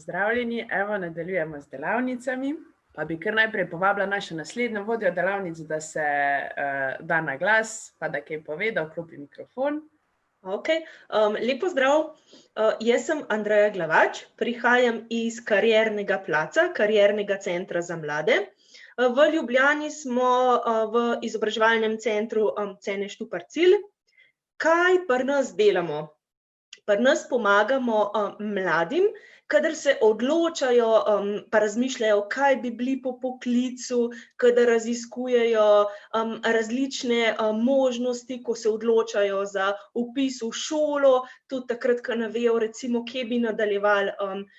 pozdravljeni. Evo, nadaljujemo z delavnicami. Pa bi kar najprej povabila našo naslednjo vodjo delavnic, da se da na glas, pa da kaj pove, da vklopi mikrofon. Ok, lepo zdrav. Jaz sem Andreja Glavač, prihajam iz Kariernega placa, Kariernega centra za mlade. V Ljubljani smo v izobraževalnem centru Cene Štupar Cilj. Kaj pri nas delamo? Pri nas pomagamo mladim, kadar se odločajo, pa razmišljajo, kaj bi bili po poklicu, kadar raziskujejo različne možnosti, ko se odločajo za vpis v šolo, tudi takrat, ko ne vejo, recimo, kje bi nadaljevali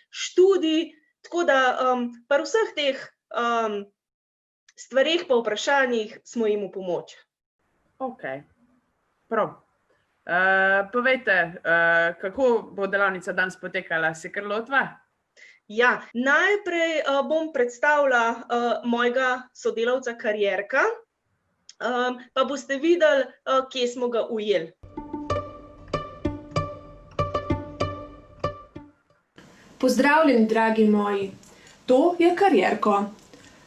študij. Tako da pri vseh teh stvareh pa vprašanjih smo jim v pomoč. Ok, prav. Povejte, kako bo delavnica danes potekala, se kar lotva? Ja, najprej bom predstavila mojega sodelavca Karierka, pa boste videli, kje smo ga ujeli. Pozdravljeni, dragi moji. To je Karierko.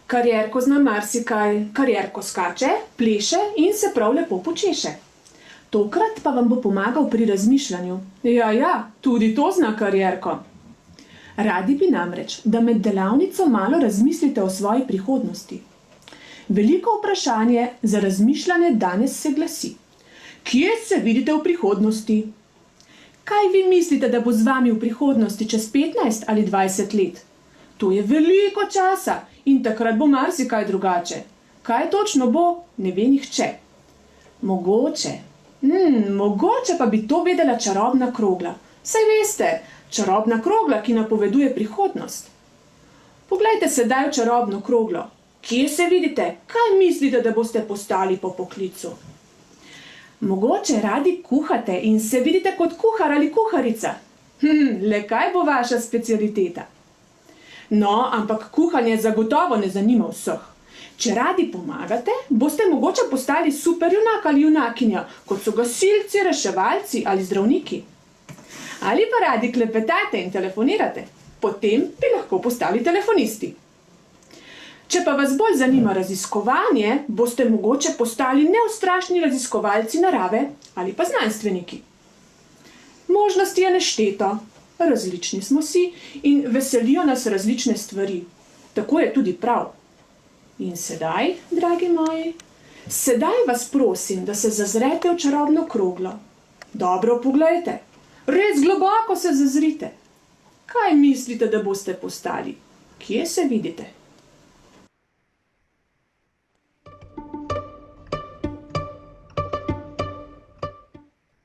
Karierko zna marsikaj. Karierko skače, pleše in se prav lepo počeše. Tokrat pa vam bo pomagal pri razmišljanju. Ja, tudi to zna Karierko. Radi bi namreč, da med delavnico malo razmislite o svoji prihodnosti. Veliko vprašanje za razmišljanje danes se glasi. Kje se vidite v prihodnosti? Kaj vi mislite, da bo z vami v prihodnosti čez 15 ali 20 let? To je veliko časa in takrat bo marsikaj drugače. Kaj točno bo, ne ve nihče. Mogoče pa bi to vedela čarobna krogla. Saj veste, čarobna krogla, ki napoveduje prihodnost. Poglejte sedaj v čarobno kroglo. Kje se vidite? Kaj mislite, da boste postali po poklicu? Mogoče radi kuhate in se vidite kot kuhar ali kuharica. Le kaj bo vaša specialiteta? No, ampak kuhanje zagotovo ne zanima vseh. Če radi pomagate, boste mogoče postali superjunak ali junakinja, kot so gasilci, reševalci ali zdravniki. Ali pa radi klepetate in telefonirate, potem bi lahko postali telefonisti. Če pa vas bolj zanima raziskovanje, boste mogoče postali neustrašni raziskovalci narave ali pa znanstveniki. Možnosti je nešteto, različni smo si in veselijo nas različne stvari. Tako je tudi prav. In sedaj, dragi moji, sedaj vas prosim, da se zazrete v čarobno kroglo. Dobro poglejte, res globoko se zazrite. Kaj mislite, da boste postali? Kje se vidite?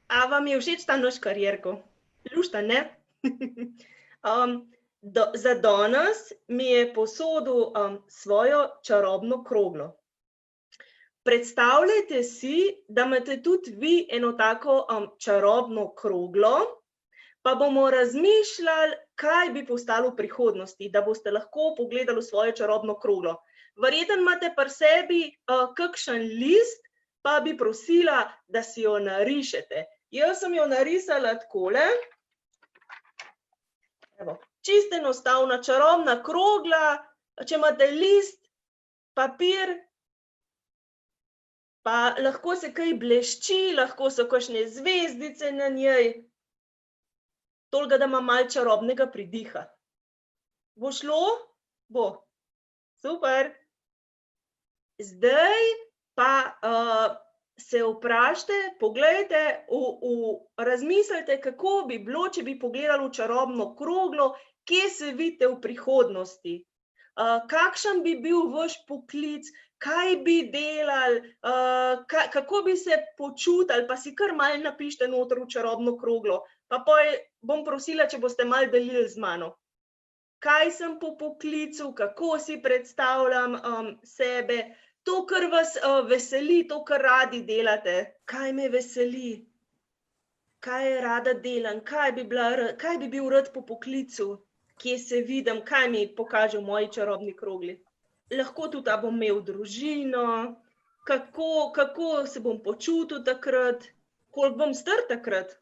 A vam je všeč ta naš Karierko? Lušta, ne? Za danes mi je posodil svojo čarobno kroglo. Predstavljajte si, da imate tudi vi eno tako čarobno kroglo, pa bomo razmišljali, kaj bi postalo v prihodnosti, da boste lahko pogledali v svojo čarobno kroglo. Verjetno imate pri sebi kakšen list, pa bi prosila, da si jo narišete. Jaz sem jo narisala takole. Evo. Čisto enostavna čarobna krogla, če imate list, papir, pa lahko se kaj blešči, lahko so kakšne zvezdice na njej. Toliko, da ima malo čarobnega pridiha. Bo šlo? Bo. Super. Zdaj pa se vprašajte, poglejte, razmislite, kako bi bilo, če bi pogledali v čarobno kroglo, kje se vidite v prihodnosti, kakšen bi bil vaš poklic, kaj bi delali, kako bi se počutili, pa si kar malo napišite noter v čarobno kroglo, pa bom prosila, če boste malo delili z mano. Kaj sem po poklicu, kako si predstavljam sebe, to, kar vas veseli, to, kar radi delate, kaj me veseli, kaj rada delam, kaj bi bil rad po poklicu, kje se vidim, kaj mi pokaže v moji čarobni krogli. Lahko tudi, da bom imel družino, kako se bom počutil takrat, koliko bom star takrat.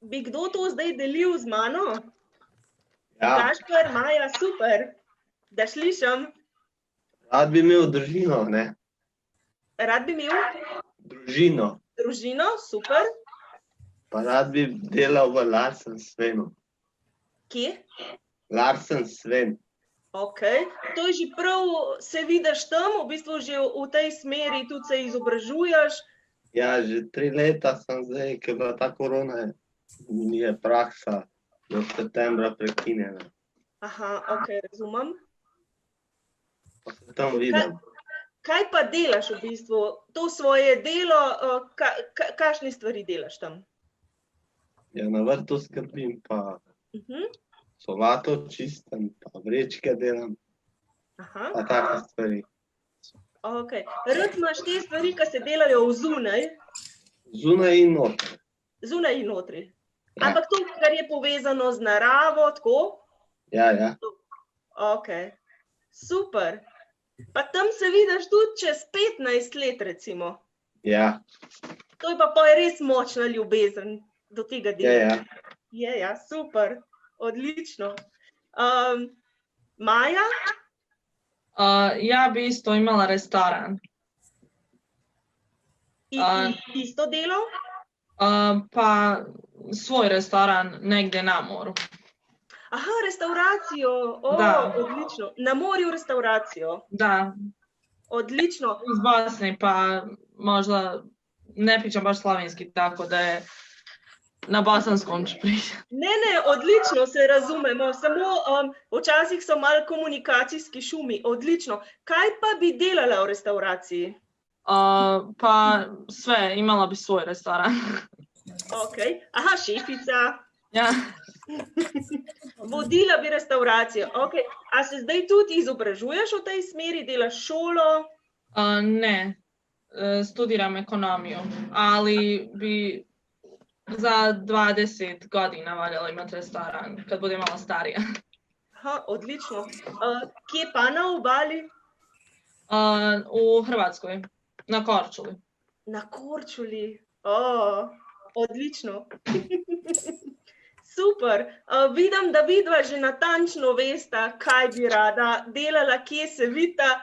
Bi kdo to zdaj delil z mano? Ja, Gašper, Maja, super, da slišim. rad bi imel družino, ne? Rad bi imel Družino. družino, super. Pa rad bi delal v Larsen Svenu. Kje? Larsen Sven. Ok, to je že prav, se vidiš tam, v bistvu že v tej smeri tudi se izobražuješ. Ja, že 3 leta sem zdaj, ker je bila ta korona, mi je praksa do septembra prekinjena. Aha, ok, razumem. Pa se tam vidim. Kaj pa delaš v bistvu? To svoje delo, kakšne stvari delaš tam? Ja, na vrtu skrbim, pa solato čistim, pa vrečke delam, Aha, pa take stvari. ok. Rad imaš te stvari, ki se delajo zunaj, Zunaj in noter. zunaj in notri. Ja. Ampak to, kar je povezano z naravo, tako? Ja, ja. Ok, super. Pa tam se vidiš tudi čez 15 let, recimo. Ja, To je pa res močna ljubezen do tega dela. ja. Ja, super, odlično. Maja? Ja bi isto imala restoran. Isto delo? Pa svoj restoran negdje na moru. Aha, restauracijo. Da. Odlično. Na morju restauracijo. Da, Odlično. iz Bosne, pa možda ne pričam baš slovenski, tako da je na bosanskom ću pričati. Ne, odlično, se razumemo. Samo včasih so malo komunikacijski šumi. Odlično. Kaj pa bi delala v restauraciji? Pa sve, imala bi svoj restoran. Ok. Aha, šefica. Ja. Vodila bi restauracijo. Ok. A se zdaj tudi izobražuješ v tej smeri, delaš šolo? Ne, studiram ekonomiju, ali bi za 20 godina valjala imati restoran, kad budem malo starija. Aha, odlično. Kje pa na obali? U Hrvatskoj, na Korčuli. Na Korčuli. Odlično. Super. Vidim, da vidva že natančno vesta, kaj bi rada delala, kje se vidita.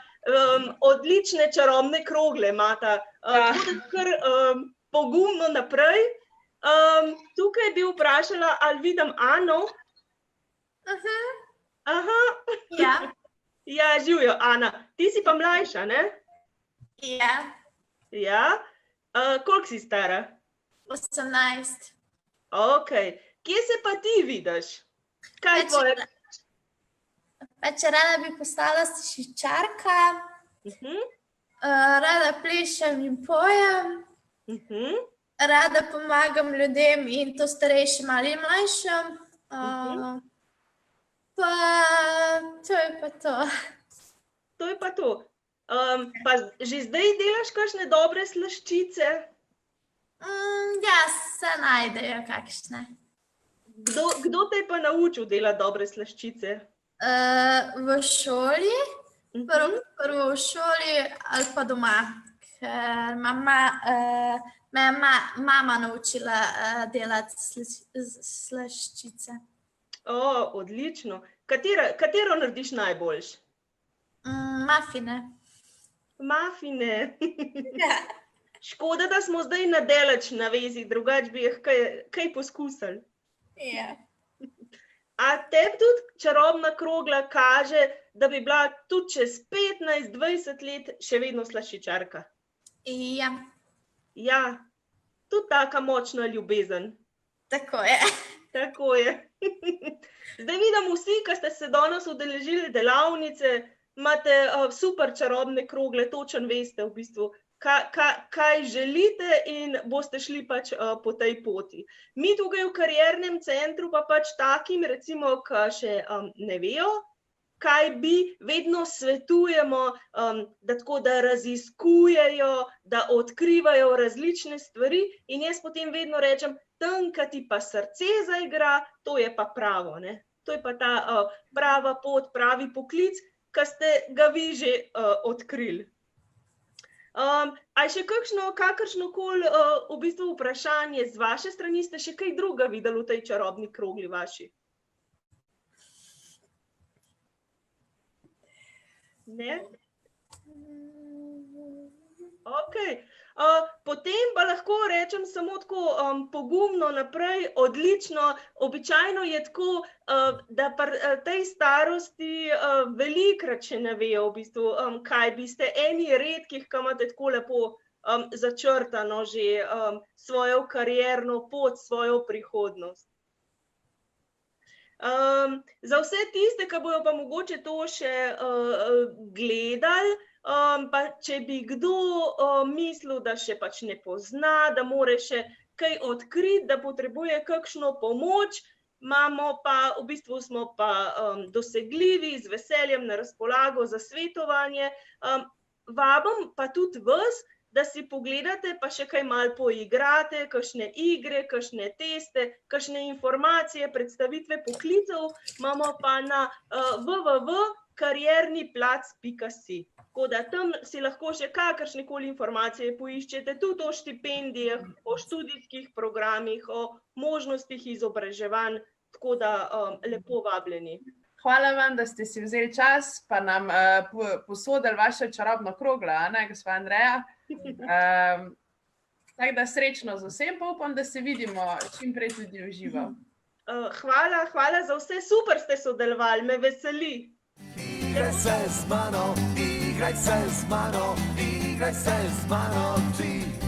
Odlične čarobne krogle imata. Tako da kar pogumno naprej. Tukaj bi vprašala, ali vidim Ano? Aha. Ja. Ja, živjo, Ana. Ti si pa mlajša, ne? Ja, Ja. Koliko si stara? 18. Ok. Kje se pa ti vidiš? Kaj je tvoje? Pač rada bi postala slaščičarka, rada plešem in pojem, rada pomagam ljudem in to starejšim ali mlajšim. Pa to je pa to. To je pa to. Pa že zdaj delaš kakšne dobre slaščice? Ja, se najdejo kakšne. Kdo te je pa naučil delati dobre slaščice? V šoli, prvo v šoli ali pa doma, ker me je mama naučila delati slaščice. Odlično. Katero narediš najboljš? Mafine. Mafine. Ja. Škoda, da smo zdaj na daleč na vezi, drugače bi jih kaj poskusili. Ja. A tebi tudi čarobna krogla kaže, da bi bila tudi čez 15-20 let še vedno slaščičarka? Ja, Ja, tudi taka močna ljubezen. tako je. Tako je. Zdaj vidim vsi, ki ste se danes udeležili delavnice, imate super čarobne krogle, točno veste v bistvu, kaj želite in boste šli pač po tej poti. Mi tukaj v kariernem centru pa pač takim, recimo, ki še ne vejo, kaj bi, vedno svetujemo, da raziskujejo, da odkrivajo različne stvari in jaz potem vedno rečem, tam, ki ti pa srce zaigra, to je pa pravo, ne? To je pa ta prava pot, pravi poklic, ki ste ga vi že odkrili. A je še kakršnokoli v bistvu vprašanje z vaše strani, ste še kaj druga videli v tej čarobni krogli vaši? Ne? Okay. Potem pa lahko rečem samo tako pogumno naprej, odlično. Običajno je tako, da pri tej starosti velikrat še ne vejo, v bistvu, kaj bi ste eni redkih, ki imate tako lepo začrtano že svojo karierno pot, svojo prihodnost. Za vse tiste, ki bojo pa mogoče to še gledali, pa če bi kdo mislil, da še pač ne pozna, da more še kaj odkriti, da potrebuje kakšno pomoč, imamo pa, v bistvu smo pa dosegljivi, z veseljem na razpolago za svetovanje. Vabim pa tudi vas, da si pogledate, pa še kaj malo poigrate, kakšne igre, kakšne teste, kakšne informacije, predstavitve poklicev, imamo pa na www.karierniplac.si. Tako da tam si lahko še kakršnekoli informacije poiščete, tudi o štipendijah, o študijskih programih, o možnostih izobraževanj, tako da lepo vabljeni. Hvala vam, da ste si vzeli čas, pa nam posodili vašo čarobno kroglo, a ne, gospa Andreja? Tako da srečno z vsem, pa upam, da se vidimo čim prej tudi v živo. Hvala za vse, super ste sodelovali, me veseli. Igraj se z mano, igraj se z mano, igraj se z mano ti.